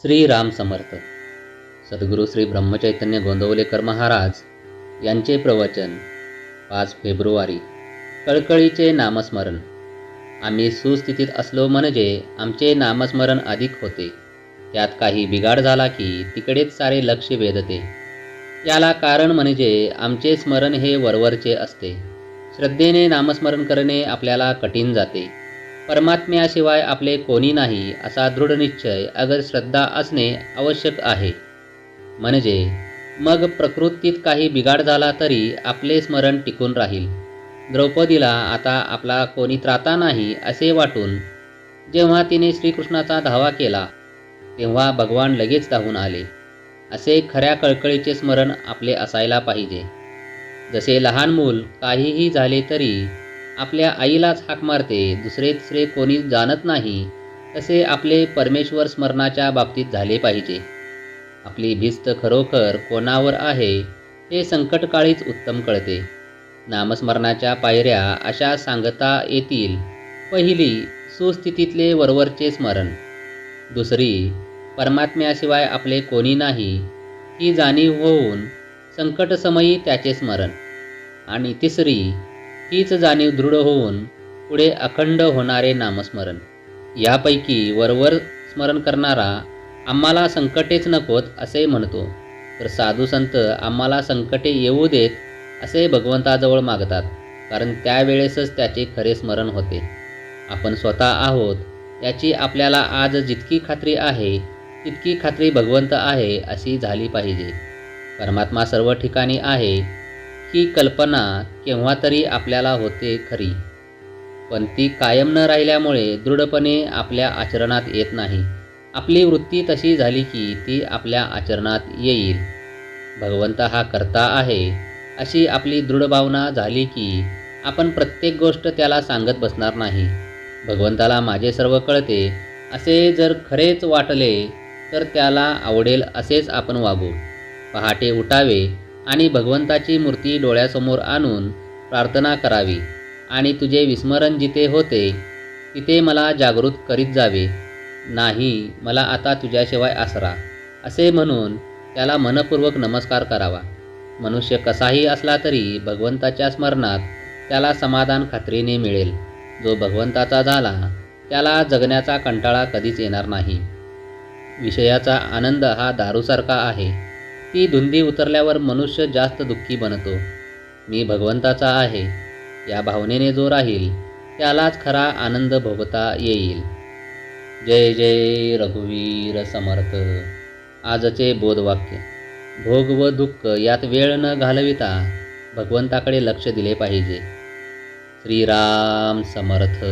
श्री राम समर्थ. सद्गुरू श्री ब्रह्मचैतन्य गोंदवलेकर महाराज यांचे प्रवचन 5 फेब्रुवारी. कळकळीचे नामस्मरण. आम्ही सुस्थितीत असलो म्हणजे आमचे नामस्मरण अधिक होते. त्यात काही बिघाड झाला की तिकडेच सारे लक्ष वेधते. याला कारण म्हणजे आमचे स्मरण हे वरवरचे असते. श्रद्धेने नामस्मरण करणे आपल्याला कठीण जाते. परमात्म्याशिवाय आपले कोणी नाही असा दृढ निश्चय अगर श्रद्धा असणे आवश्यक आहे. म्हणजे मग प्रकृतीत काही बिघाड झाला तरी आपले स्मरण टिकून राहील. द्रौपदीला आता आपला कोणी त्राता नाही असे वाटून जेव्हा तिने श्रीकृष्णाचा धावा केला तेव्हा भगवान लगेच धावून आले. असे खऱ्या कळकळीचे स्मरण आपले असायला पाहिजे. जसे लहान मूल काहीही झाले तरी आपल्या आईलाच हाक मारते, दुसरे तिसरे कोणी जाणत नाही, तसे आपले परमेश्वर स्मरणाच्या बाबतीत झाले पाहिजे. आपली भिस्त खरोखर कोणावर आहे हे संकटकाळीच उत्तम कळते. नामस्मरणाच्या पायऱ्या अशा सांगता येतील. पहिली, सुस्थितीतले वरवरचे स्मरण. दुसरी, परमात्म्याशिवाय आपले कोणी नाही ही जाणीव होऊन संकटसमयी त्याचे स्मरण. आणि तिसरी, हीच जाणीव दृढ होऊन पुढे अखंड होणारे नामस्मरण. यापैकी वरवर स्मरण करणारा आम्हाला संकटेच नकोत असे म्हणतो, तर साधू संत आम्हाला संकटे येऊ देत असे भगवंताजवळ मागतात, कारण त्यावेळेसच त्याचे खरे स्मरण होते. आपण स्वतः आहोत याची आपल्याला आज जितकी खात्री आहे तितकी खात्री भगवंत आहे अशी झाली पाहिजे. परमात्मा सर्व ठिकाणी आहे ही कल्पना केव्हा तरी आपल्याला होते खरी, पण ती कायम न राहिल्यामुळे दृढपणे आपल्या आचरणात येत नाही. आपली वृत्ती तशी झाली की ती आपल्या आचरणात येईल. भगवंत हा कर्ता आहे अशी आपली दृढ भावना झाली की आपण प्रत्येक गोष्ट त्याला सांगत बसणार नाही. भगवंताला माझे सर्व कळते असे जर खरेच वाटले तर त्याला आवडेल असेच आपण वागू. पहाटे उठावे आणि भगवंताची मूर्ती डोळ्यासमोर आणून प्रार्थना करावी आणि तुझे विस्मरण जिथे होते तिथे मला जागृत करीत जावे. नाही मला आता तुझ्याशिवाय आसरा असे म्हणून त्याला मनपूर्वक नमस्कार करावा. मनुष्य कसाही असला तरी भगवंताच्या स्मरणात त्याला समाधान खात्रीने मिळेल. जो भगवंताचा झाला त्याला जगण्याचा कंटाळा कधीच येणार नाही. विषयाचा आनंद हा दारूसारखा आहे. ती धुंदी उतरल्यावर मनुष्य जास्त दुःखी बनतो. मी भगवंताचा आहे या भावनेने जो राहील त्यालाच खरा आनंद भोगता येईल. जय जय रघुवीर समर्थ. आजचे बोधवाक्य. भोग व दुःख यात वेळ न घालविता भगवंताकडे लक्ष दिले पाहिजे. श्रीराम समर्थ.